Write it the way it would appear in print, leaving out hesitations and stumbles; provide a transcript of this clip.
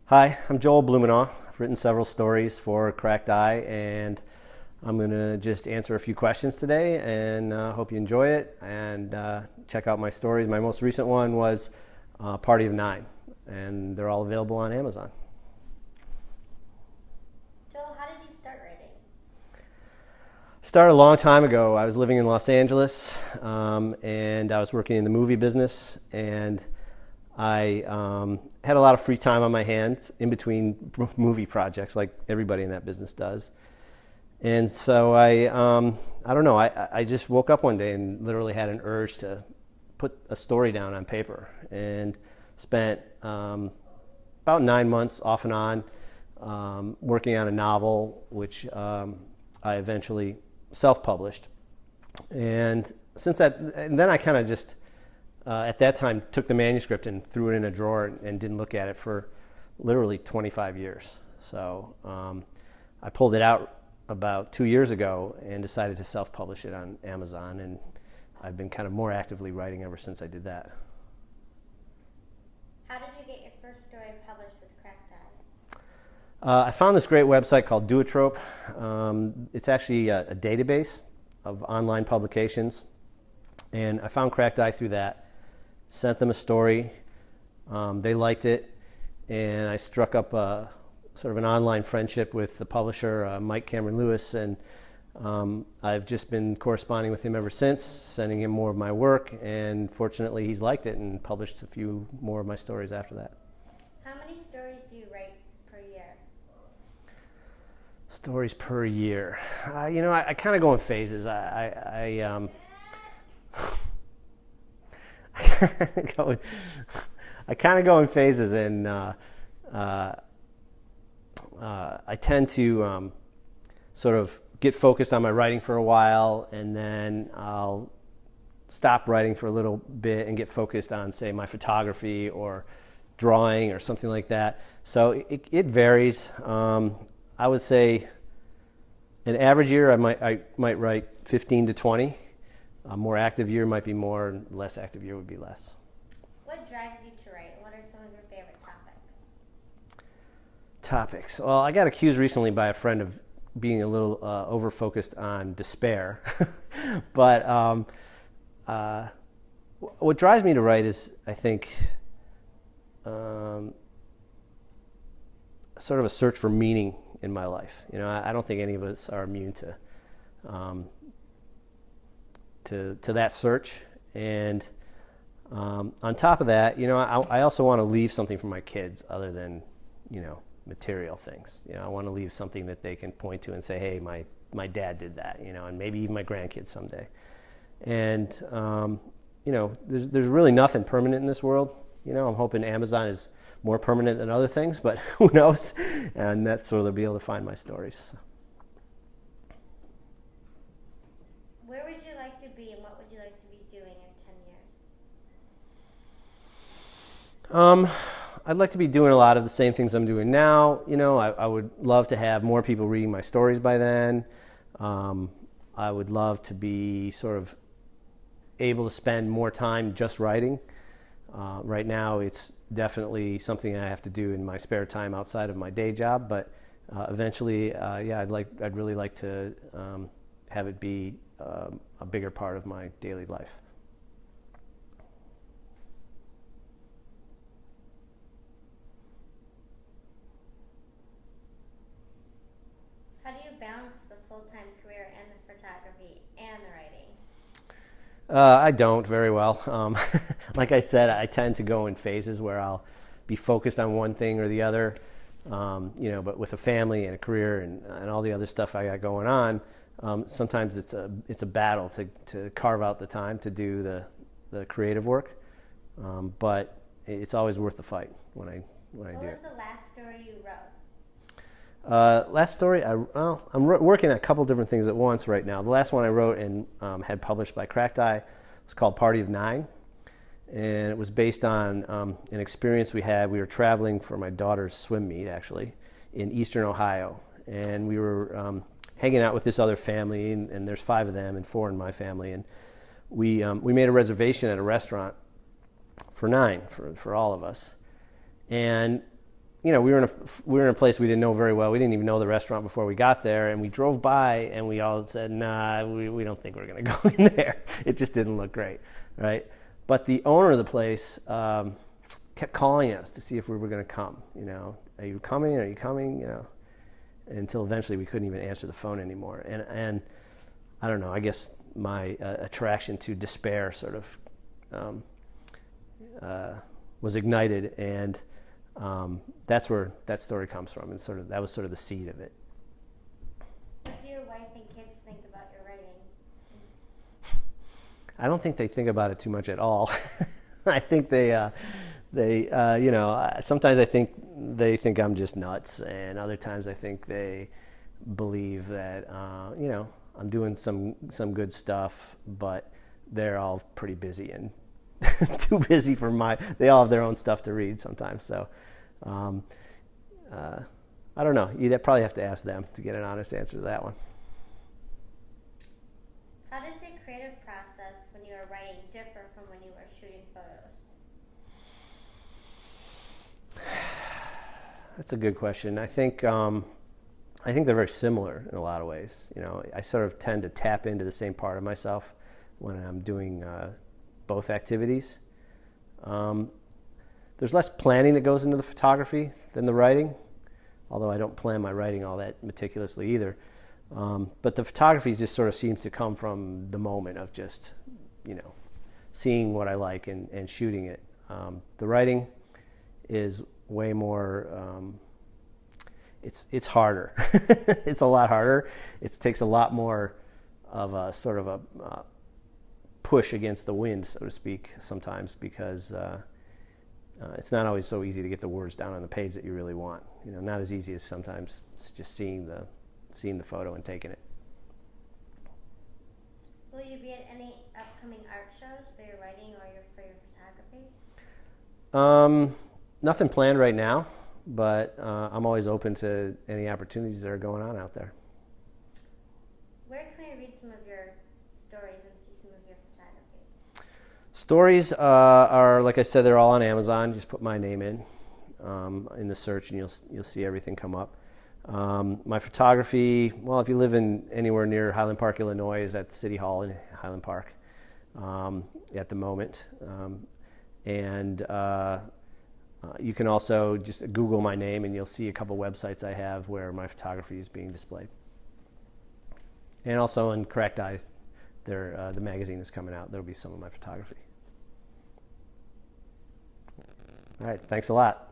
Hi, I'm Joel Blumenau. I've written several stories for Cracked Eye, and I'm going to just answer a few questions today, and hope you enjoy it, and check out my stories. My most recent one was Party of Nine, and they're all available on Amazon. Joel, how did you start writing? Started a long time ago. I was living in Los Angeles, and I was working in the movie business, and I had a lot of free time on my hands in between movie projects, like everybody in that business does. And so I don't know, I just woke up one day and literally had an urge to put a story down on paper, and spent about 9 months off and on working on a novel, which I eventually self-published. And since that, and then I kind of just at that time took the manuscript and threw it in a drawer and didn't look at it for literally 25 years. So I pulled it out about 2 years ago and decided to self-publish it on Amazon, and I've been kind of more actively writing ever since I did that. How did you get your first story published with Cracked Eye? I found this great website called Duotrope. It's actually a database of online publications, and I found Cracked Eye through that. Sent them a story. They liked it, and I struck up sort of an online friendship with the publisher, Mike Cameron Lewis, and I've just been corresponding with him ever since, sending him more of my work, and fortunately he's liked it and published a few more of my stories after that. How many stories do you write per year? Stories per year. I kind of go in phases. I kind of go in phases, and I tend to sort of get focused on my writing for a while, and then I'll stop writing for a little bit and get focused on, say, my photography or drawing or something like that. So it varies. I would say an average year I might write 15 to 20. A more active year might be more, and less active year would be less. What drives you to write? What are some of your favorite Topics. Well, I got accused recently by a friend of being a little over-focused on despair. But what drives me to write is, I think, sort of a search for meaning in my life. I don't think any of us are immune to that search. And on top of that, I also want to leave something for my kids other than, material things. I want to leave something that they can point to and say, hey, my dad did that, and maybe even my grandkids someday. And, there's really nothing permanent in this world. I'm hoping Amazon is more permanent than other things, but who knows? And that's where they'll be able to find my stories. Where would you like to be, and what would you like to be doing in 10 years? I'd like to be doing a lot of the same things I'm doing now. I would love to have more people reading my stories by then. I would love to be sort of able to spend more time just writing. Right now, it's definitely something I have to do in my spare time outside of my day job. But eventually, I'd really like to have it be a bigger part of my daily life. How do you balance the full-time career and the photography and the writing? I don't very well. Like I said, I tend to go in phases where I'll be focused on one thing or the other. But with a family and a career and all the other stuff I got going on, sometimes it's a battle to carve out the time to do the creative work. But it's always worth the fight when I do it. What was the last story you wrote? Last story, I'm working on a couple different things at once right now. The last one I wrote and had published by Cracked Eye was called Party of Nine, and it was based on an experience we had. We were traveling for my daughter's swim meet, actually, in eastern Ohio, and we were hanging out with this other family, and there's 5 of them and 4 in my family, and we made a reservation at a restaurant for 9 for all of us, and you know, we were in a place we didn't know very well. We didn't even know the restaurant before we got there, and we drove by, and we all said, "Nah, we don't think we're going to go in there." It just didn't look great, right? But the owner of the place kept calling us to see if we were going to come. You know, are you coming? Are you coming? You know, until eventually we couldn't even answer the phone anymore. And I don't know. I guess my attraction to despair sort of was ignited, and that's where that story comes from, and sort of that was sort of the seed of it. What do your wife and kids think about your writing? I don't think they think about it too much at all. I think they you know, sometimes I think they think I'm just nuts, and other times I think they believe that you know, I'm doing some good stuff, but they're all pretty busy and too busy for they all have their own stuff to read sometimes. So I don't know. You'd probably have to ask them to get an honest answer to that one. How does your creative process when you are writing differ from when you are shooting photos? That's a good question. I think they're very similar in a lot of ways. You know, I sort of tend to tap into the same part of myself when I'm doing both activities. There's less planning that goes into the photography than the writing, although I don't plan my writing all that meticulously either. But the photography just sort of seems to come from the moment of just, you know, seeing what I like and shooting it. The writing is way more, it's harder. It's a lot harder. It takes a lot more of a sort of a push against the wind, so to speak, sometimes, because it's not always so easy to get the words down on the page that you really want. You know, not as easy as sometimes it's just seeing the photo and taking it. Will you be at any upcoming art shows for your writing or for your photography? Nothing planned right now, but I'm always open to any opportunities that are going on out there. Where can we read some of your stories and see some of your photography? Stories are, like I said, they're all on Amazon. Just put my name in the search, and you'll see everything come up. My photography, well, if you live anywhere near Highland Park, Illinois, is at City Hall in Highland Park at the moment. And you can also just Google my name, and you'll see a couple websites I have where my photography is being displayed. And also in Cracked Eye, the magazine that's coming out, there'll be some of my photography. All right, thanks a lot.